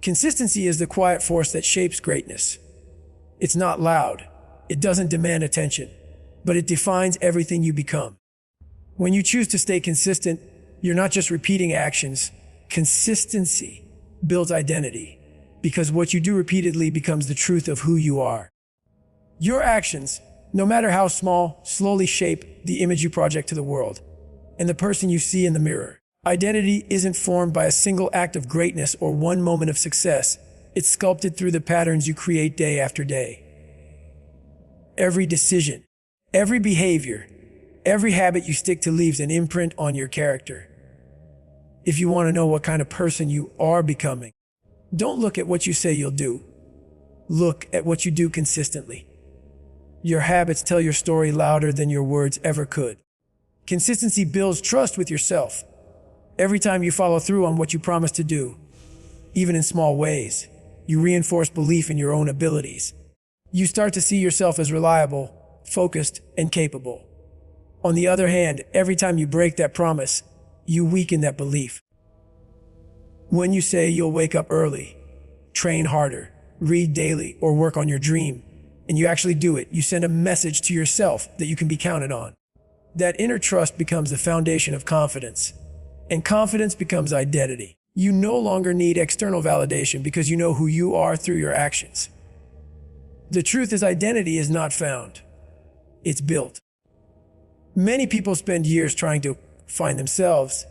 Consistency is the quiet force that shapes greatness. It's not loud. It doesn't demand attention, but it defines everything you become. When you choose to stay consistent, you're not just repeating actions. Consistency builds identity, because what you do repeatedly becomes the truth of who you are. Your actions, no matter how small, slowly shape the image you project to the world and the person you see in the mirror. Identity isn't formed by a single act of greatness or one moment of success. It's sculpted through the patterns you create day after day. Every decision, every behavior, every habit you stick to leaves an imprint on your character. If you want to know what kind of person you are becoming, don't look at what you say you'll do. Look at what you do consistently. Your habits tell your story louder than your words ever could. Consistency builds trust with yourself. Every time you follow through on what you promise to do, even in small ways, you reinforce belief in your own abilities. You start to see yourself as reliable, focused, and capable. On the other hand, every time you break that promise, you weaken that belief. When you say you'll wake up early, train harder, read daily, or work on your dream, and you actually do it, you send a message to yourself that you can be counted on. That inner trust becomes the foundation of confidence, and confidence becomes identity. You no longer need external validation because you know who you are through your actions. The truth is, identity is not found. It's built. Many people spend years trying to find themselves,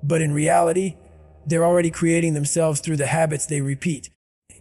but in reality, they're already creating themselves through the habits they repeat.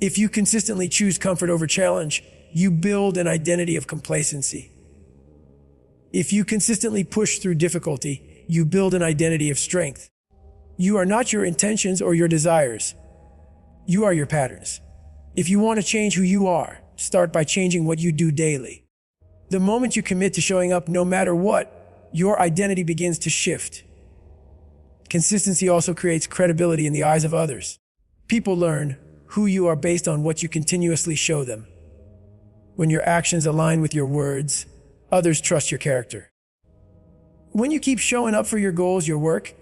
If you consistently choose comfort over challenge, you build an identity of complacency. If you consistently push through difficulty, you build an identity of strength. You are not your intentions or your desires. You are your patterns. If you want to change who you are, start by changing what you do daily. The moment you commit to showing up no matter what, your identity begins to shift. Consistency also creates credibility in the eyes of others. People learn who you are based on what you continuously show them. When your actions align with your words, others trust your character. When you keep showing up for your goals, your work,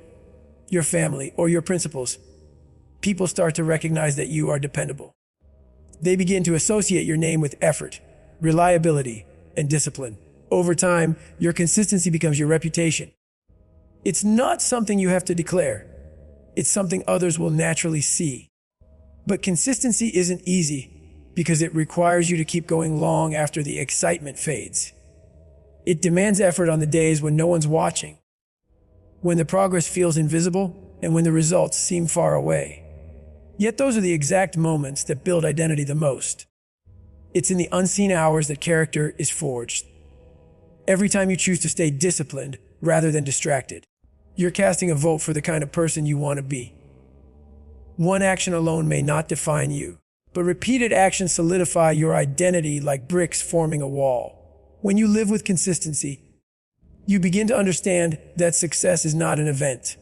your family, or your principles, people start to recognize that you are dependable. They begin to associate your name with effort, reliability, and discipline. Over time, your consistency becomes your reputation. It's not something you have to declare. It's something others will naturally see. But consistency isn't easy because it requires you to keep going long after the excitement fades. It demands effort on the days when no one's watching, when the progress feels invisible, and when the results seem far away. Yet those are the exact moments that build identity the most. It's in the unseen hours that character is forged. Every time you choose to stay disciplined rather than distracted, you're casting a vote for the kind of person you want to be. One action alone may not define you, but repeated actions solidify your identity like bricks forming a wall. When you live with consistency, you begin to understand that success is not an event.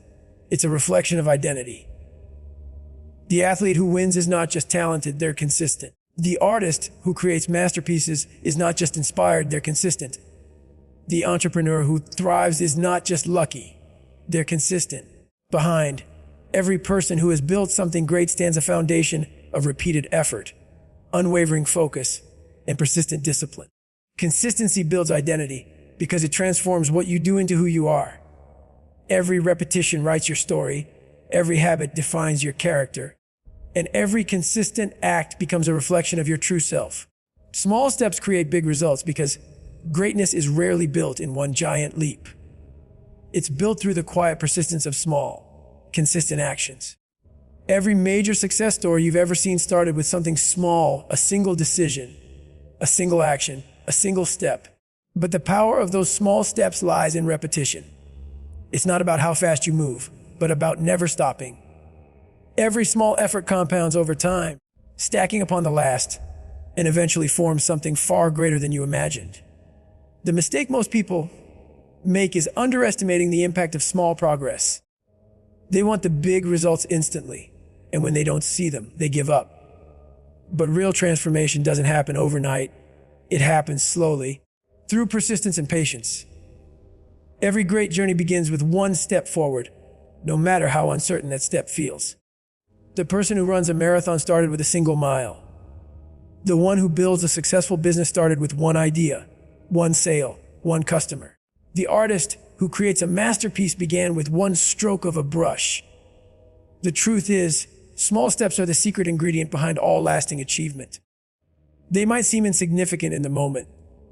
It's a reflection of identity. The athlete who wins is not just talented, they're consistent. The artist who creates masterpieces is not just inspired, they're consistent. The entrepreneur who thrives is not just lucky, they're consistent. Behind every person who has built something great stands a foundation of repeated effort, unwavering focus, and persistent discipline. Consistency builds identity because it transforms what you do into who you are. Every repetition writes your story, every habit defines your character, and every consistent act becomes a reflection of your true self. Small steps create big results because greatness is rarely built in one giant leap. It's built through the quiet persistence of small, consistent actions. Every major success story you've ever seen started with something small, a single decision, a single action, a single step. But the power of those small steps lies in repetition. It's not about how fast you move, but about never stopping. Every small effort compounds over time, stacking upon the last, and eventually forms something far greater than you imagined. The mistake most people make is underestimating the impact of small progress. They want the big results instantly, and when they don't see them, they give up. But real transformation doesn't happen overnight. It happens slowly, through persistence and patience. Every great journey begins with one step forward, no matter how uncertain that step feels. The person who runs a marathon started with a single mile. The one who builds a successful business started with one idea, one sale, one customer. The artist who creates a masterpiece began with one stroke of a brush. The truth is, small steps are the secret ingredient behind all lasting achievement. They might seem insignificant in the moment,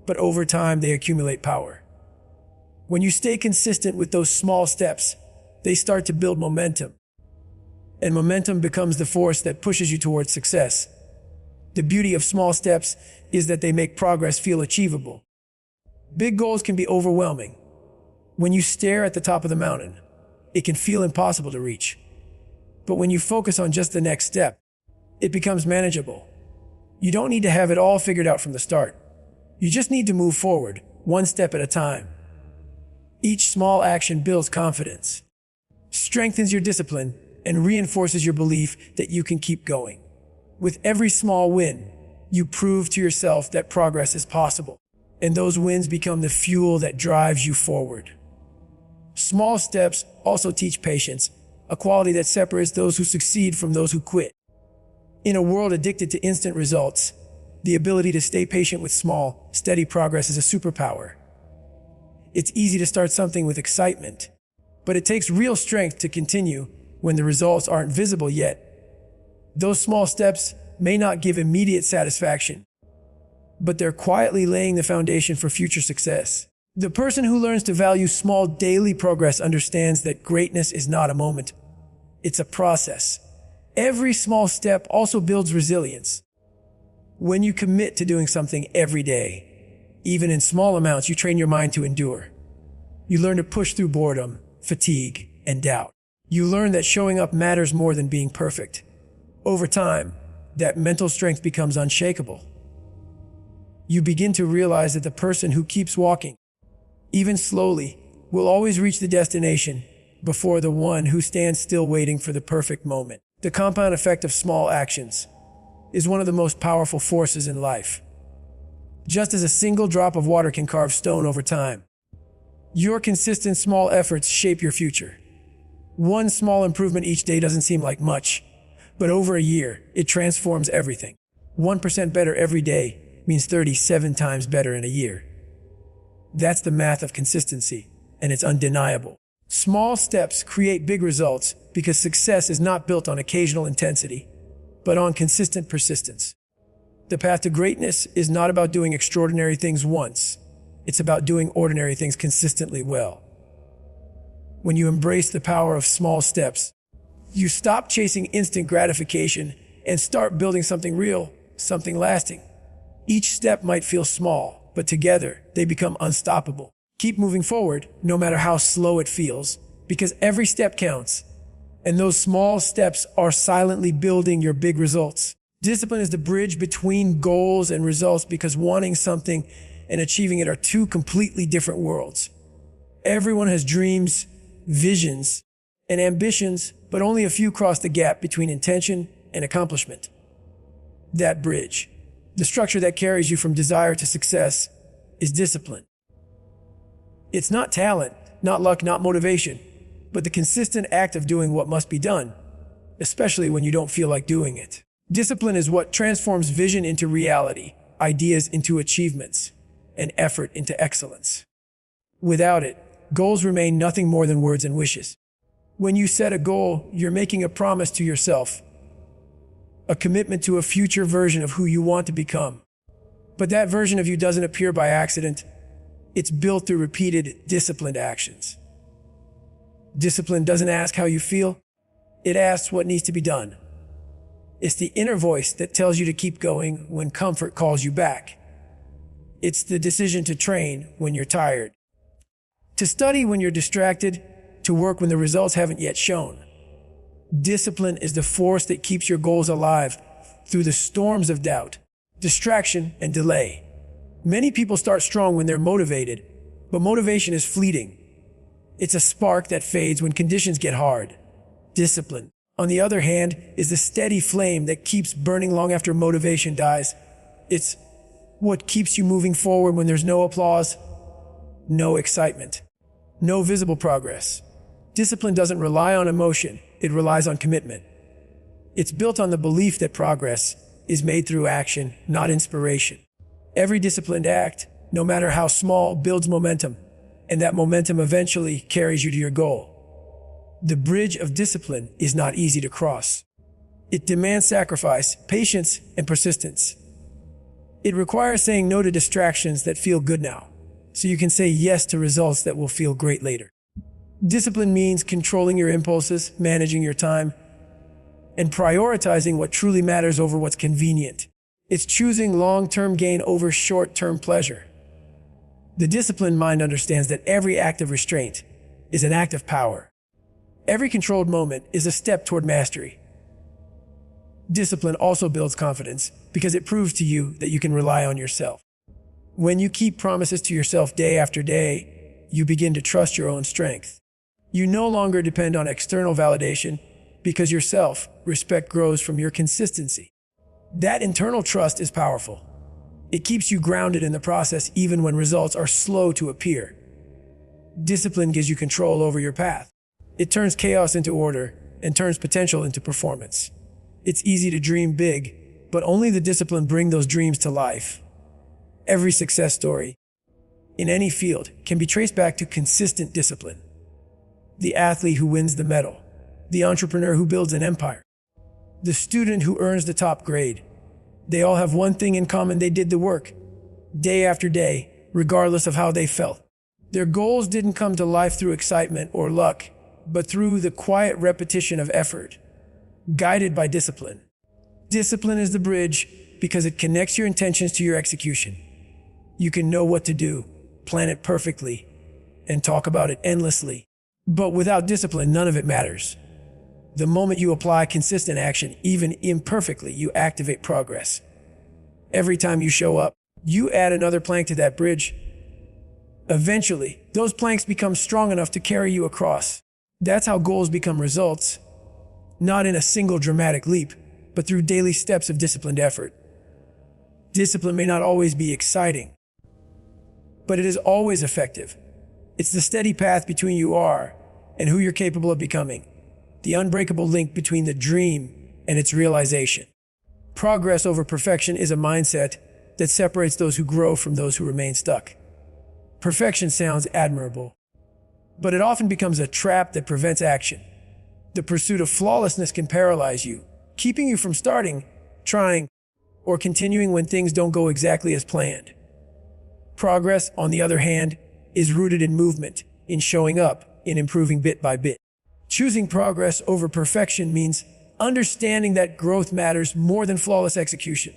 but over time they accumulate power. When you stay consistent with those small steps, they start to build momentum. And momentum becomes the force that pushes you towards success. The beauty of small steps is that they make progress feel achievable. Big goals can be overwhelming. When you stare at the top of the mountain, it can feel impossible to reach. But when you focus on just the next step, it becomes manageable. You don't need to have it all figured out from the start. You just need to move forward, one step at a time. Each small action builds confidence, strengthens your discipline, and reinforces your belief that you can keep going. With every small win, you prove to yourself that progress is possible, and those wins become the fuel that drives you forward. Small steps also teach patience, a quality that separates those who succeed from those who quit. In a world addicted to instant results, the ability to stay patient with small, steady progress is a superpower. It's easy to start something with excitement, but it takes real strength to continue when the results aren't visible yet. Those small steps may not give immediate satisfaction, but they're quietly laying the foundation for future success. The person who learns to value small daily progress understands that greatness is not a moment. It's a process. Every small step also builds resilience. When you commit to doing something every day, even in small amounts, you train your mind to endure. You learn to push through boredom, fatigue, and doubt. You learn that showing up matters more than being perfect. Over time, that mental strength becomes unshakable. You begin to realize that the person who keeps walking, even slowly, will always reach the destination before the one who stands still waiting for the perfect moment. The compound effect of small actions is one of the most powerful forces in life. Just as a single drop of water can carve stone over time, your consistent small efforts shape your future. One small improvement each day doesn't seem like much, but over a year, it transforms everything. 1% better every day means 37 times better in a year. That's the math of consistency, and it's undeniable. Small steps create big results because success is not built on occasional intensity, but on consistent persistence. The path to greatness is not about doing extraordinary things once. It's about doing ordinary things consistently well. When you embrace the power of small steps, you stop chasing instant gratification and start building something real, something lasting. Each step might feel small, but together they become unstoppable. Keep moving forward, no matter how slow it feels, because every step counts. And those small steps are silently building your big results. Discipline is the bridge between goals and results because wanting something and achieving it are two completely different worlds. Everyone has dreams, visions, and ambitions, but only a few cross the gap between intention and accomplishment. That bridge, the structure that carries you from desire to success, is discipline. It's not talent, not luck, not motivation, but the consistent act of doing what must be done, especially when you don't feel like doing it. Discipline is what transforms vision into reality, ideas into achievements, and effort into excellence. Without it, goals remain nothing more than words and wishes. When you set a goal, you're making a promise to yourself, a commitment to a future version of who you want to become. But that version of you doesn't appear by accident. It's built through repeated, disciplined actions. Discipline doesn't ask how you feel. It asks what needs to be done. It's the inner voice that tells you to keep going when comfort calls you back. It's the decision to train when you're tired, to study when you're distracted, to work when the results haven't yet shown. Discipline is the force that keeps your goals alive through the storms of doubt, distraction, and delay. Many people start strong when they're motivated, but motivation is fleeting. It's a spark that fades when conditions get hard. Discipline, on the other hand, is the steady flame that keeps burning long after motivation dies. It's what keeps you moving forward when there's no applause, no excitement, no visible progress. Discipline doesn't rely on emotion, it relies on commitment. It's built on the belief that progress is made through action, not inspiration. Every disciplined act, no matter how small, builds momentum, and that momentum eventually carries you to your goal. The bridge of discipline is not easy to cross. It demands sacrifice, patience, and persistence. It requires saying no to distractions that feel good now, so you can say yes to results that will feel great later. Discipline means controlling your impulses, managing your time, and prioritizing what truly matters over what's convenient. It's choosing long-term gain over short-term pleasure. The disciplined mind understands that every act of restraint is an act of power. Every controlled moment is a step toward mastery. Discipline also builds confidence because it proves to you that you can rely on yourself. When you keep promises to yourself day after day, you begin to trust your own strength. You no longer depend on external validation because your self-respect grows from your consistency. That internal trust is powerful. It keeps you grounded in the process even when results are slow to appear. Discipline gives you control over your path. It turns chaos into order and turns potential into performance. It's easy to dream big, but only the disciplined bring those dreams to life. Every success story, in any field, can be traced back to consistent discipline. The athlete who wins the medal, the entrepreneur who builds an empire, the student who earns the top grade. They all have one thing in common: they did the work, day after day, regardless of how they felt. Their goals didn't come to life through excitement or luck, but through the quiet repetition of effort, guided by discipline. Discipline is the bridge because it connects your intentions to your execution. You can know what to do, plan it perfectly, and talk about it endlessly. But without discipline, none of it matters. The moment you apply consistent action, even imperfectly, you activate progress. Every time you show up, you add another plank to that bridge. Eventually, those planks become strong enough to carry you across. That's how goals become results, not in a single dramatic leap, but through daily steps of disciplined effort. Discipline may not always be exciting, but it is always effective. It's the steady path between you are and who you're capable of becoming, the unbreakable link between the dream and its realization. Progress over perfection is a mindset that separates those who grow from those who remain stuck. Perfection sounds admirable, but it often becomes a trap that prevents action. The pursuit of flawlessness can paralyze you, keeping you from starting, trying, or continuing when things don't go exactly as planned. Progress, on the other hand, is rooted in movement, in showing up, in improving bit by bit. Choosing progress over perfection means understanding that growth matters more than flawless execution.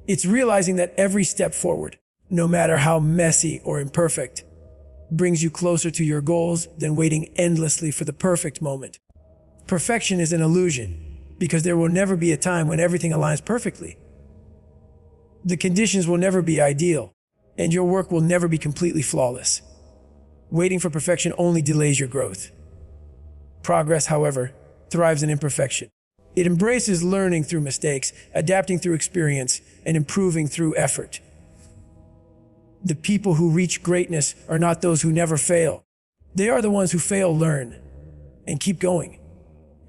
It's realizing that every step forward, no matter how messy or imperfect, brings you closer to your goals than waiting endlessly for the perfect moment. Perfection is an illusion because there will never be a time when everything aligns perfectly. The conditions will never be ideal, and your work will never be completely flawless. Waiting for perfection only delays your growth. Progress, however, thrives in imperfection. It embraces learning through mistakes, adapting through experience, and improving through effort. The people who reach greatness are not those who never fail. They are the ones who fail, learn, and keep going.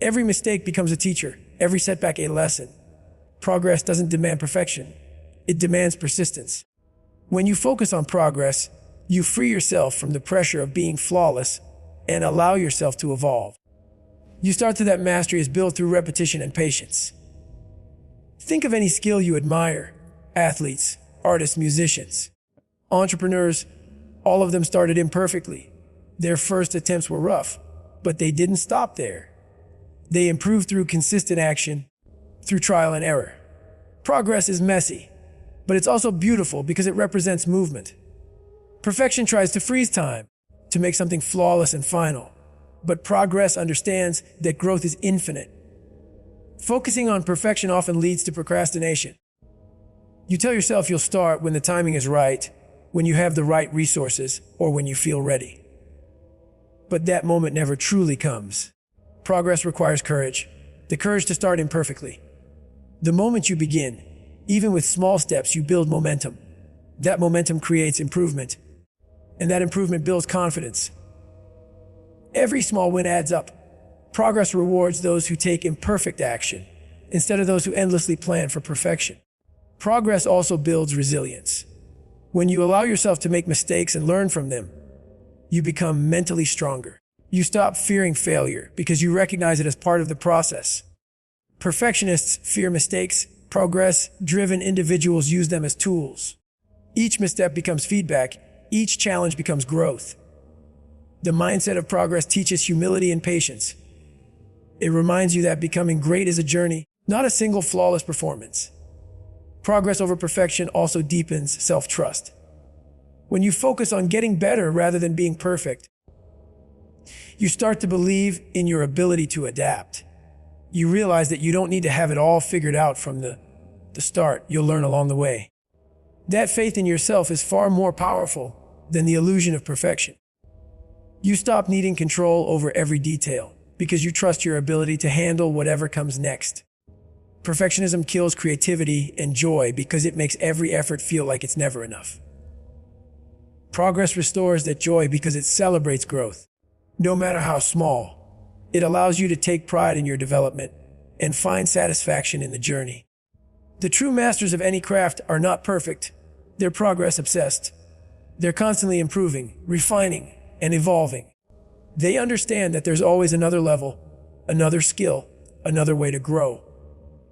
Every mistake becomes a teacher, every setback a lesson. Progress doesn't demand perfection. It demands persistence. When you focus on progress, you free yourself from the pressure of being flawless and allow yourself to evolve. You start to that mastery is built through repetition and patience. Think of any skill you admire: athletes, artists, musicians, entrepreneurs. All of them started imperfectly. Their first attempts were rough, but they didn't stop there. They improved through consistent action, through trial and error. Progress is messy, but it's also beautiful because it represents movement. Perfection tries to freeze time, to make something flawless and final. But progress understands that growth is infinite. Focusing on perfection often leads to procrastination. You tell yourself you'll start when the timing is right, when you have the right resources, or when you feel ready. But that moment never truly comes. Progress requires courage, the courage to start imperfectly. The moment you begin, even with small steps, you build momentum. That momentum creates improvement, and that improvement builds confidence. Every small win adds up. Progress rewards those who take imperfect action instead of those who endlessly plan for perfection. Progress also builds resilience. When you allow yourself to make mistakes and learn from them, you become mentally stronger. You stop fearing failure because you recognize it as part of the process. Perfectionists fear mistakes. Progress-driven individuals use them as tools. Each misstep becomes feedback. Each challenge becomes growth. The mindset of progress teaches humility and patience. It reminds you that becoming great is a journey, not a single flawless performance. Progress over perfection also deepens self-trust. When you focus on getting better rather than being perfect, you start to believe in your ability to adapt. You realize that you don't need to have it all figured out from the start. You'll learn along the way. That faith in yourself is far more powerful than the illusion of perfection. You stop needing control over every detail because you trust your ability to handle whatever comes next. Perfectionism kills creativity and joy because it makes every effort feel like it's never enough. Progress restores that joy because it celebrates growth. No matter how small, it allows you to take pride in your development and find satisfaction in the journey. The true masters of any craft are not perfect. They're progress obsessed. They're constantly improving, refining, and evolving. They understand that there's always another level, another skill, another way to grow.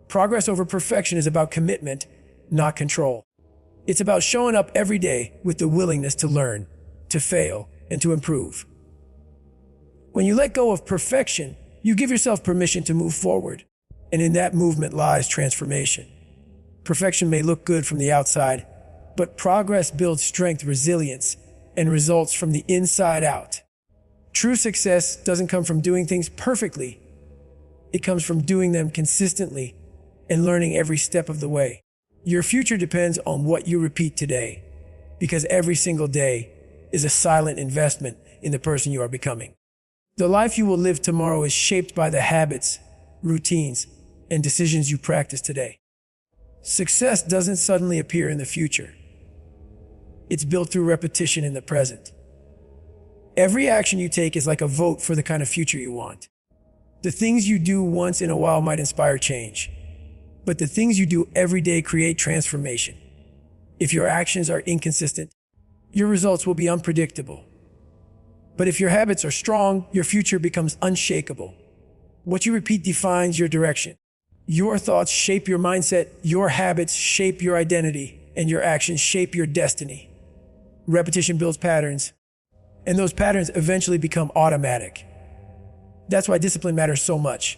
Progress over perfection is about commitment, not control. It's about showing up every day with the willingness to learn, to fail, and to improve. When you let go of perfection, you give yourself permission to move forward, and in that movement lies transformation. Perfection may look good from the outside, but progress builds strength, resilience, and results from the inside out. True success doesn't come from doing things perfectly. It comes from doing them consistently and learning every step of the way. Your future depends on what you repeat today, because every single day is a silent investment in the person you are becoming. The life you will live tomorrow is shaped by the habits, routines, and decisions you practice today. Success doesn't suddenly appear in the future. It's built through repetition in the present. Every action you take is like a vote for the kind of future you want. The things you do once in a while might inspire change, but the things you do every day create transformation. If your actions are inconsistent, your results will be unpredictable. But if your habits are strong, your future becomes unshakable. What you repeat defines your direction. Your thoughts shape your mindset, your habits shape your identity, and your actions shape your destiny. Repetition builds patterns, and those patterns eventually become automatic. That's why discipline matters so much.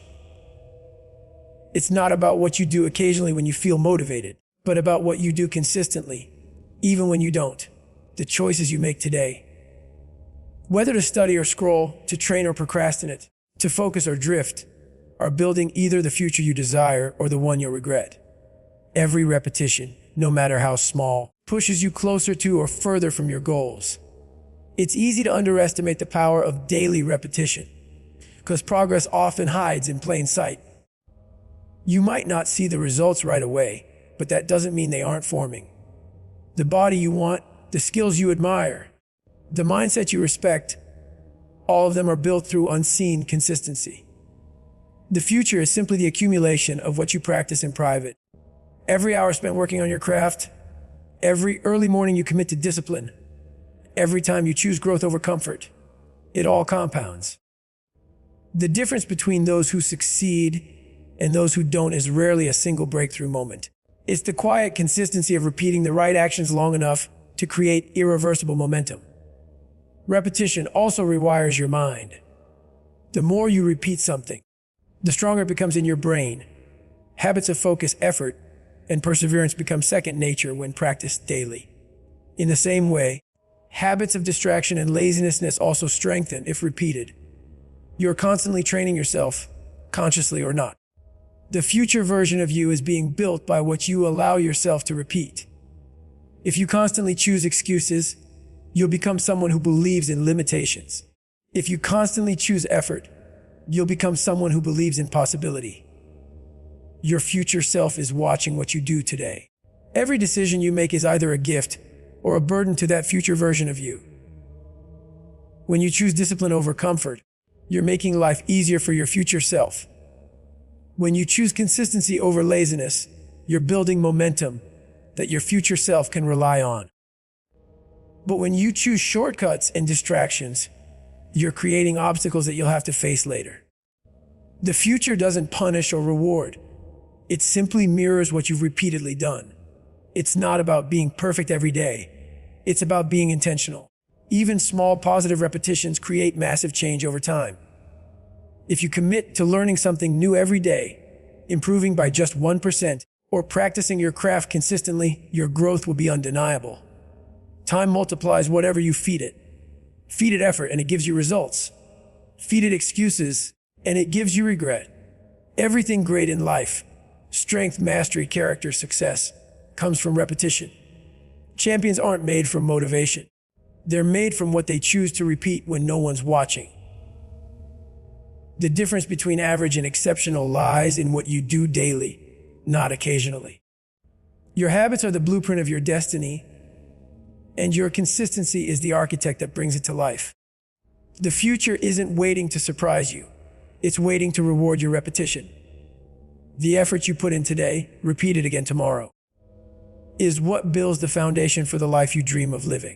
It's not about what you do occasionally when you feel motivated, but about what you do consistently, even when you don't. The choices you make today. Whether to study or scroll, to train or procrastinate, to focus or drift, are building either the future you desire or the one you'll regret. Every repetition, no matter how small, pushes you closer to or further from your goals. It's easy to underestimate the power of daily repetition, because progress often hides in plain sight. You might not see the results right away, but that doesn't mean they aren't forming. The body you want, the skills you admire, the mindset you respect, all of them are built through unseen consistency. The future is simply the accumulation of what you practice in private. Every hour spent working on your craft, every early morning you commit to discipline, every time you choose growth over comfort, it all compounds. The difference between those who succeed and those who don't is rarely a single breakthrough moment. It's the quiet consistency of repeating the right actions long enough to create irreversible momentum. Repetition also rewires your mind. The more you repeat something, the stronger it becomes in your brain. Habits of focus, effort, and perseverance become second nature when practiced daily. In the same way, habits of distraction and laziness also strengthen if repeated. You're constantly training yourself, consciously or not. The future version of you is being built by what you allow yourself to repeat. If you constantly choose excuses, you'll become someone who believes in limitations. If you constantly choose effort, you'll become someone who believes in possibility. Your future self is watching what you do today. Every decision you make is either a gift or a burden to that future version of you. When you choose discipline over comfort, You're making life easier for your future self. When you choose consistency over laziness, you're building momentum that your future self can rely on. But when you choose shortcuts and distractions, you're creating obstacles that you'll have to face later. The future doesn't punish or reward. It simply mirrors what you've repeatedly done. It's not about being perfect every day. It's about being intentional. Even small positive repetitions create massive change over time. If you commit to learning something new every day, improving by just 1%, or practicing your craft consistently, your growth will be undeniable. Time multiplies whatever you feed it. Feed it effort and it gives you results. Feed it excuses and it gives you regret. Everything great in life, strength, mastery, character, success, comes from repetition. Champions aren't made from motivation. They're made from what they choose to repeat when no one's watching. The difference between average and exceptional lies in what you do daily, not occasionally. Your habits are the blueprint of your destiny, and your consistency is the architect that brings it to life. The future isn't waiting to surprise you. It's waiting to reward your repetition. The effort you put in today, repeat it again tomorrow, is what builds the foundation for the life you dream of living.